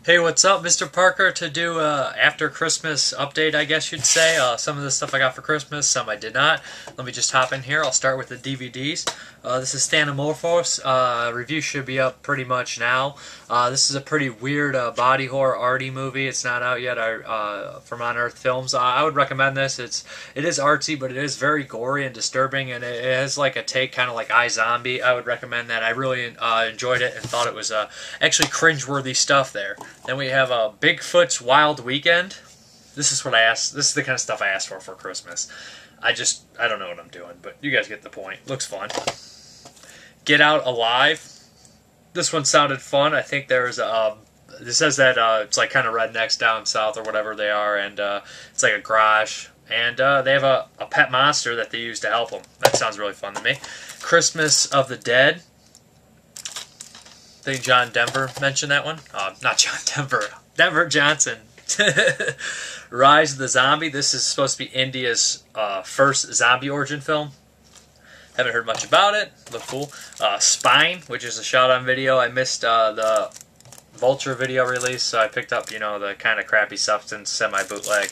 Hey, what's up, Mr. Parker? To do after Christmas update, I guess you'd say. Some of the stuff I got for Christmas, some I did not. Let me just hop in here. I'll start with the DVDs. This is Thanatomorphose. Review should be up pretty much now. This is a pretty weird body horror arty movie. It's not out yet from On Earth Films. I would recommend this. It is artsy, but it is very gory and disturbing, and it has like a take kind of like iZombie. I would recommend that. I really enjoyed it and thought it was actually cringeworthy stuff there. Then we have Bigfoot's Wild Weekend. This is what I asked. This is the kind of stuff I asked for Christmas. I don't know what I'm doing, but you guys get the point. Looks fun. Get Out Alive. This one sounded fun. I think there's it says that it's like kind of rednecks down south or whatever they are, and it's like a garage. And they have a pet monster that they use to help them. That sounds really fun to me. Christmas of the Dead. I think John Denver mentioned that one. Not John Denver. Denver Johnson. Rise of the Zombie. This is supposed to be India's first zombie origin film. Haven't heard much about it. Look cool. Spine, which is a shot-on video. I missed the Vulture video release, so I picked up, the kind of crappy Substance semi-bootleg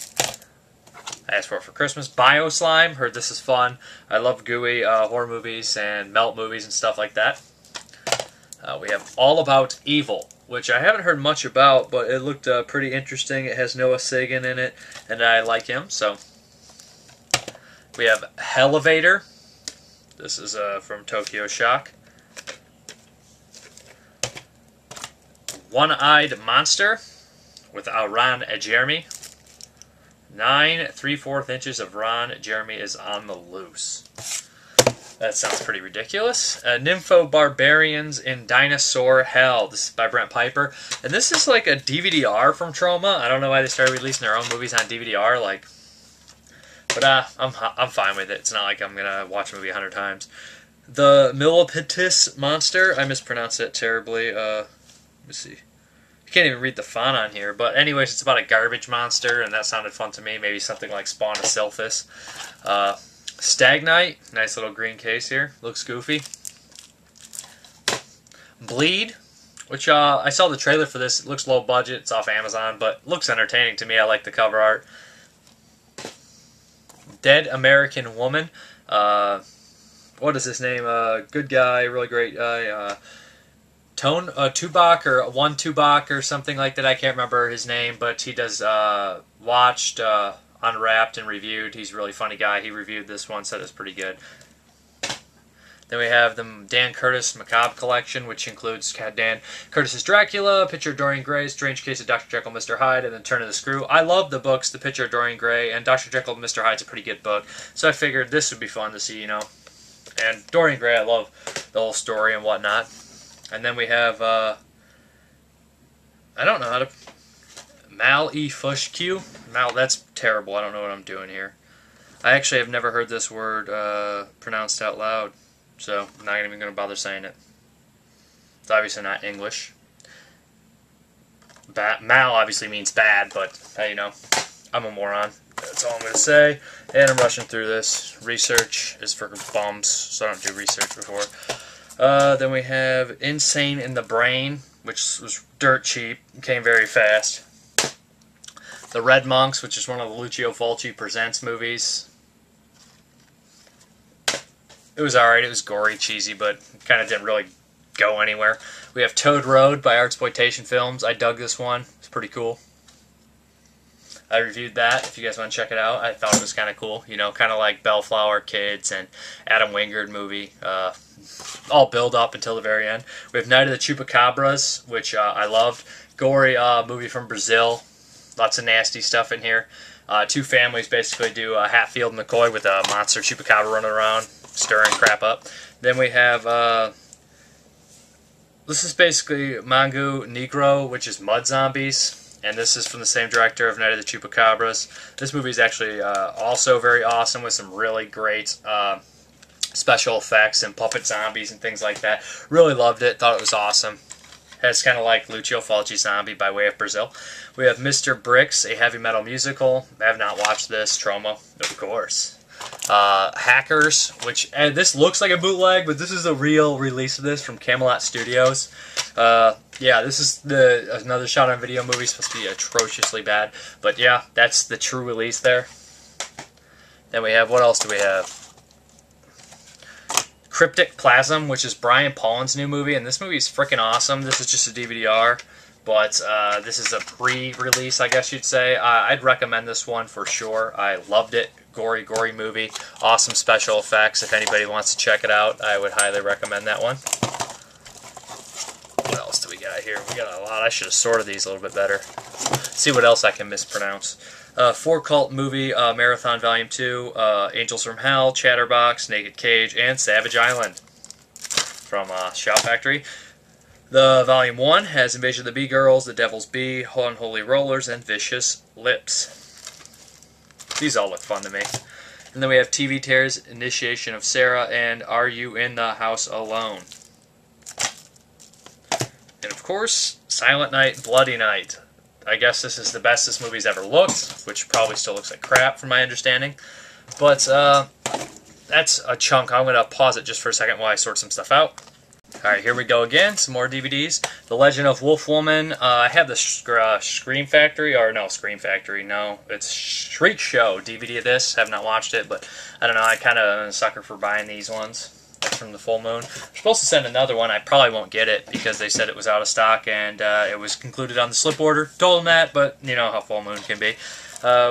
I asked for Christmas. Bioslime. Heard this is fun. I love gooey horror movies and melt movies and stuff like that. We have All About Evil, which I haven't heard much about, but it looked pretty interesting. It has Noah Sagan in it, and I like him. So we have Hellevator. This is from Tokyo Shock. One-Eyed Monster with Ron Jeremy. 9 3/4 inches of Ron Jeremy is on the loose. That sounds pretty ridiculous. Nympho Barbarians in Dinosaur Hell. This is by Brent Piper. And this is like a DVD-R from Troma. I don't know why they started releasing their own movies on DVD-R. But I'm fine with it. It's not like I'm going to watch a movie 100 times. The Milpitas Monster. I mispronounced it terribly. Let me see. You can't even read the font on here. But anyways, it's about a garbage monster, and that sounded fun to me. Maybe something like Spawn of Silphus. Stag Knight, nice little green case here, looks goofy. Bleed, which I saw the trailer for this. It looks low budget, it's off Amazon, but looks entertaining to me. I like the cover art. Dead American Woman, what is his name? Good guy, really great guy. Tubok or One Tubok or something like that. I can't remember his name, but he does watched. Unwrapped and reviewed. He's a really funny guy. He reviewed this one, said it's pretty good. Then we have the Dan Curtis Macabre Collection, which includes Dan Curtis's Dracula, Picture of Dorian Gray, Strange Case of Dr. Jekyll, Mr. Hyde, and then Turn of the Screw. I love the books, The Picture of Dorian Gray, and Dr. Jekyll and Mr. Hyde's a pretty good book, so I figured this would be fun to see, And Dorian Gray, I love the whole story and whatnot. And then we have, I don't know how to... Malefique. That's terrible. I don't know what I'm doing here. I actually have never heard this word pronounced out loud, so I'm not even going to bother saying it. It's obviously not English. Mal obviously means bad, but hey, I'm a moron. That's all I'm going to say. And I'm rushing through this. Research is for bums, so I don't do research before. Then we have Insane in the Brain, which was dirt cheap. Came very fast. The Red Monks, which is one of the Lucio Fulci Presents movies. It was alright. It was gory, cheesy, but kind of didn't really go anywhere. We have Toad Road by Artsploitation Films. I dug this one. It's pretty cool. I reviewed that. If you guys want to check it out, I thought it was kind of cool. Kind of like Bellflower Kids and Adam Wingard movie. All build up until the very end. We have Night of the Chupacabras, which I loved. Gory movie from Brazil. Lots of nasty stuff in here. Two families basically do Hatfield and McCoy with a monster chupacabra running around, stirring crap up. Then we have, this is basically Mangue Negro, which is mud zombies. And this is from the same director of Night of the Chupacabras. This movie is actually also very awesome with some really great special effects and puppet zombies and things like that. Really loved it. Thought it was awesome. It's kind of like Lucio Fulci Zombie by way of Brazil. We have Mr. Bricks, a heavy metal musical. I have not watched this. Troma, of course. Hackers, which this looks like a bootleg, but this is a real release of this from Camelot Studios. Yeah, this is another shot-on-video movie, supposed to be atrociously bad, but yeah, that's the true release there. Then we have, what else do we have? Cryptic Plasm, which is Brian Paulin's new movie, and this movie is freaking awesome. This is just a DVD-R, but this is a pre-release, I guess you'd say. I'd recommend this one for sure. I loved it. Gory movie. Awesome special effects. If anybody wants to check it out, I would highly recommend that one. What else do we got here? We got a lot. I should have sorted these a little bit better. See what else I can mispronounce. Four Cult Movie Marathon Volume 2, Angels from Hell, Chatterbox, Naked Cage, and Savage Island from Shout Factory. The Volume 1 has Invasion of the Bee-Girls, The Devil's Bee, Unholy Rollers, and Vicious Lips. These all look fun to me. And then we have TV Tears, Initiation of Sarah, and Are You in the House Alone? And of course, Silent Night, Bloody Night. I guess this is the best this movie's ever looked, which probably still looks like crap from my understanding. But that's a chunk. I'm going to pause it just for a second while I sort some stuff out. Alright, here we go again. Some more DVDs. The Legend of Wolf Woman. I have the Scream Factory, or no, Scream Factory, no. It's Shriek Show DVD of this. Have not watched it, but I don't know. I kind of am a sucker for buying these ones. That's from the Full Moon. They're supposed to send another one. I probably won't get it because they said it was out of stock and it was concluded on the slip order. Told them that, but you know how Full Moon can be.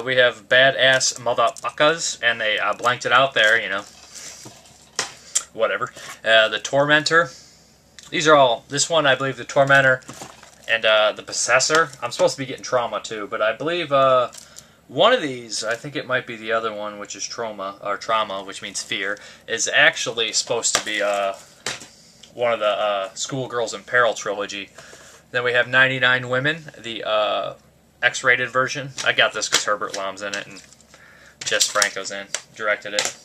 We have Badass Motherfuckers, and they blanked it out there, you know. Whatever. The Tormentor. These are all, this one I believe the Tormentor and the Possessor. I'm supposed to be getting Trauma too, but I believe one of these, I think it might be the other one, which is Trauma, which means fear, is actually supposed to be one of the Schoolgirls in Peril trilogy. Then we have 99 Women, the X-rated version. I got this because Herbert Lom's in it and Jess Franco's directed it.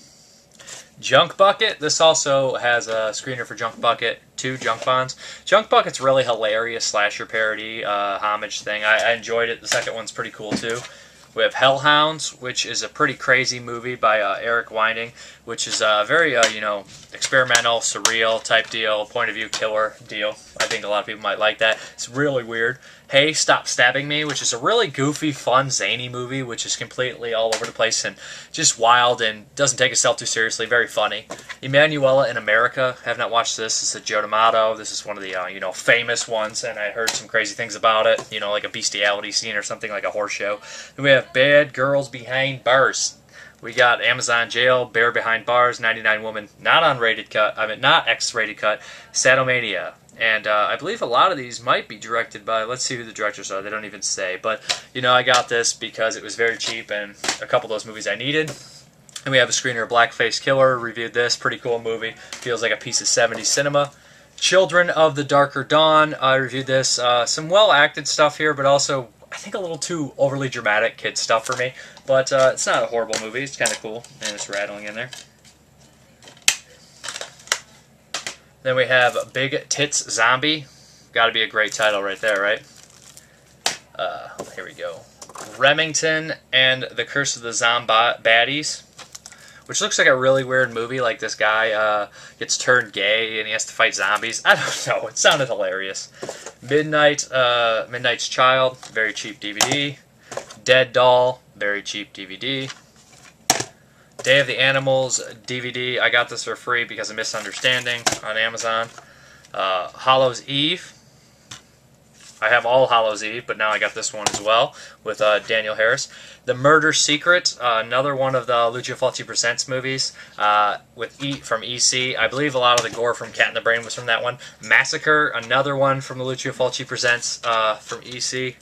Junk Bucket. This also has a screener for Junk Bucket, 2 Junk Bonds. Junk Bucket's really hilarious slasher parody homage thing. I enjoyed it. The second one's pretty cool too. We have Hellhounds, which is a pretty crazy movie by Eric Winding, which is a very, you know, experimental, surreal type deal, point of view killer deal. I think a lot of people might like that. It's really weird. Hey, Stop Stabbing Me, which is a really goofy, fun, zany movie, which is completely all over the place and just wild and doesn't take itself too seriously. Very funny. Emanuela in America. Have not watched this. This is a Joe D'Amato. This is one of the, you know, famous ones, and I heard some crazy things about it. You know, like a bestiality scene or something, like a horse show. Then we have Bad Girls Behind Bars. We got Amazon Jail, Bear Behind Bars, 99 Woman, not unrated cut, I mean, not X-rated cut, Sadomania. And I believe a lot of these might be directed by, let's see who the directors are, they don't even say. But, you know, I got this because it was very cheap and a couple of those movies I needed. And we have a screener, Blackface Killer, reviewed this, pretty cool movie, feels like a piece of 70s cinema. Children of the Darker Dawn, I reviewed this, some well-acted stuff here, but also I think a little too overly dramatic kid stuff for me. But it's not a horrible movie, it's kind of cool, and it's rattling in there. Then we have Big Tits Zombie. Got to be a great title right there, right? Here we go. Remington and the Curse of the Baddies, which looks like a really weird movie. Like this guy gets turned gay and he has to fight zombies. I don't know. It sounded hilarious. Midnight's Child, very cheap DVD. Dead Doll, very cheap DVD. Day of the Animals DVD. I got this for free because of Misunderstanding on Amazon. Hallows Eve. I have all Hallows Eve, but now I got this one as well with Daniel Harris. The Murder Secret, another one of the Lucio Fulci Presents movies from EC. I believe a lot of the gore from Cat in the Brain was from that one. Massacre, another one from the Lucio Fulci Presents from EC.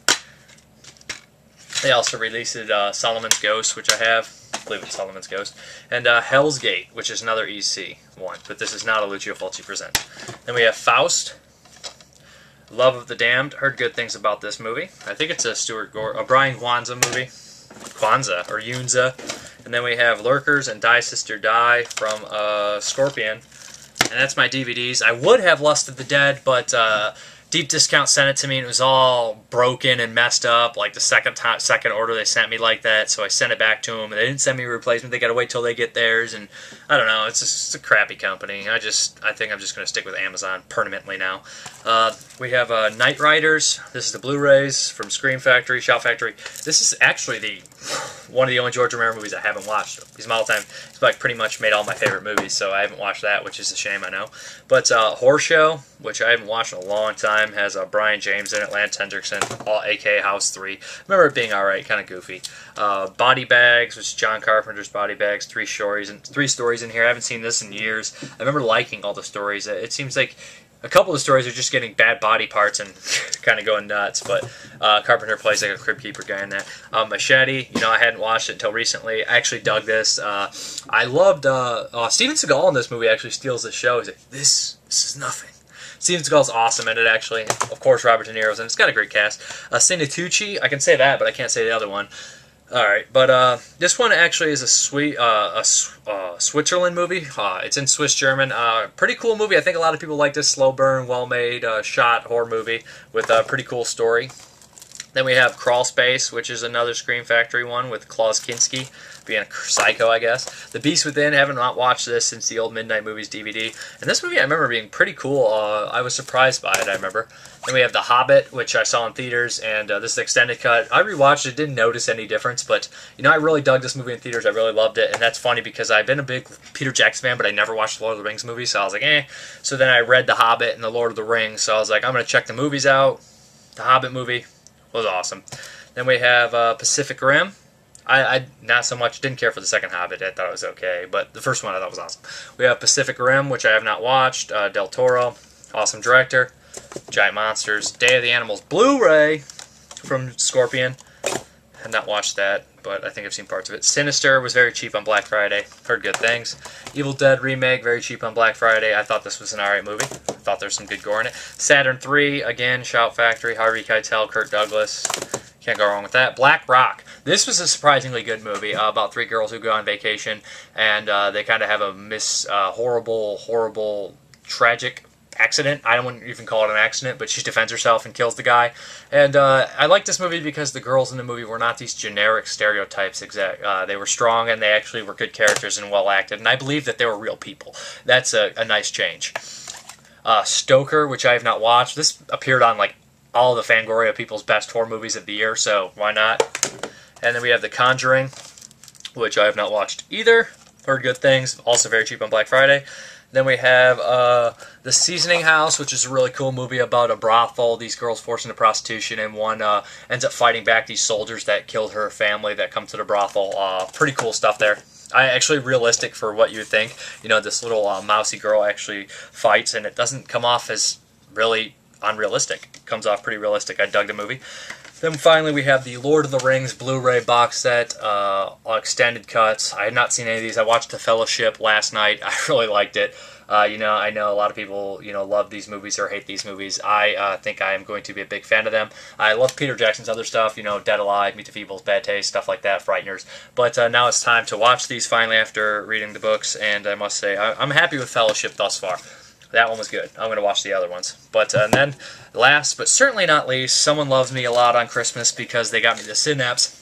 They also released Solomon's Ghost, which I have. I believe it's Solomon's Ghost. And Hell's Gate, which is another EC one, but this is not a Lucio Fulci present. Then we have Faust, Love of the Damned. Heard good things about this movie. I think it's a Brian Kwanzaa movie. Kwanzaa, or Yunza. And then we have Lurkers and Die Sister Die from Scorpion. And that's my DVDs. I would have Lust of the Dead, but Deep Discount sent it to me, and it was all broken and messed up. Like the second order they sent me like that, so I sent it back to them, and they didn't send me a replacement. They got to wait till they get theirs, and I don't know. It's just a crappy company. I think I'm just going to stick with Amazon permanently now. We have Night Riders. This is the Blu-rays from Scream Factory, Shout Factory. This is actually one of the only George Romero movies I haven't watched. He's my all-time. He's like pretty much made all my favorite movies, so I haven't watched that, which is a shame, I know. But Horror Show, which I haven't watched in a long time, has Brian James in it, Lance Hendrickson, aka House 3. Remember it being alright, kind of goofy. Body Bags, which is John Carpenter's Body Bags, three stories in here. I haven't seen this in years. I remember liking all the stories. It seems like a couple of stories are just getting bad body parts and kind of going nuts, but Carpenter plays like a Crypt Keeper guy in that. Machete, I hadn't watched it until recently. I actually dug this. I loved Steven Seagal in this movie. Actually steals the show. He's like, this is nothing. Steven Seagal's awesome in it, actually. Of course, Robert De Niro's in it. It's got a great cast. Sanitucci, I can say that, but I can't say the other one. Alright, but this one actually is a Switzerland movie. It's in Swiss German. Pretty cool movie. I think a lot of people like this. Slow burn, well-made, shot horror movie with a pretty cool story. Then we have Crawl Space, which is another Scream Factory one with Klaus Kinski, being a psycho, I guess. The Beast Within, haven't not watched this since the old Midnight Movies DVD. And this movie I remember being pretty cool. I was surprised by it, I remember. Then we have The Hobbit, which I saw in theaters, and this is the extended cut. I rewatched it, didn't notice any difference, but, I really dug this movie in theaters. I really loved it, and that's funny because I've been a big Peter Jackson fan, but I never watched the Lord of the Rings movies, so I was like, eh. So then I read The Hobbit and The Lord of the Rings, so I was like, I'm going to check the movies out. The Hobbit movie was awesome. Then we have Pacific Rim. I not so much, didn't care for the second Hobbit. I thought it was okay, but the first one I thought was awesome. We have Pacific Rim, which I have not watched. Del Toro, awesome director. Giant Monsters. Day of the Animals Blu-ray from Scorpion. Have not watched that, but I think I've seen parts of it. Sinister was very cheap on Black Friday. Heard good things. Evil Dead Remake, very cheap on Black Friday. I thought this was an alright movie. I thought there's some good gore in it. Saturn 3, again, Shout Factory, Harvey Keitel, Kirk Douglas. Can't go wrong with that. Black Rock. This was a surprisingly good movie about three girls who go on vacation, and they kind of have a horrible, tragic accident. I don't even call it an accident, but she defends herself and kills the guy. And I like this movie because the girls in the movie were not these generic stereotypes. They were strong, and they actually were good characters and well acted. And I believe that they were real people. That's a nice change. Stoker, which I have not watched. This appeared on like all the Fangoria people's best horror movies of the year, so why not? And then we have The Conjuring, which I have not watched either. Heard good things. Also very cheap on Black Friday. Then we have The Seasoning House, which is a really cool movie about a brothel, these girls forced into prostitution, and one ends up fighting back these soldiers that killed her family that come to the brothel. Pretty cool stuff there. Actually realistic for what you would think. This little mousy girl actually fights, and it doesn't come off as really unrealistic. It comes off pretty realistic. I dug the movie. Then finally we have the Lord of the Rings Blu-ray box set, extended cuts. I had not seen any of these. I watched The Fellowship last night. I really liked it. I know a lot of people, love these movies or hate these movies. I think I am going to be a big fan of them. I love Peter Jackson's other stuff, Dead Alive, Meet the Feebles, Bad Taste, stuff like that, Frighteners. But now it's time to watch these finally after reading the books, and I must say I'm happy with Fellowship thus far. That one was good. I'm going to watch the other ones. But then, last but certainly not least, someone loves me a lot on Christmas because they got me the Synapse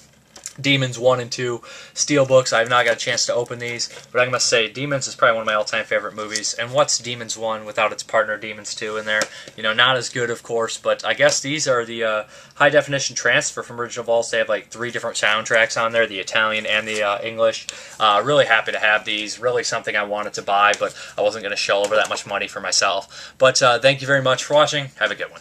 Demons 1 and 2 Steelbooks. I have not got a chance to open these, but I must say Demons is probably one of my all-time favorite movies. And what's Demons 1 without its partner Demons 2 in there? Not as good, of course, but I guess these are the high-definition transfer from original vaults. They have like 3 different soundtracks on there, the Italian and the English. Really happy to have these. Really something I wanted to buy, but I wasn't going to shell over that much money for myself. But thank you very much for watching. Have a good one.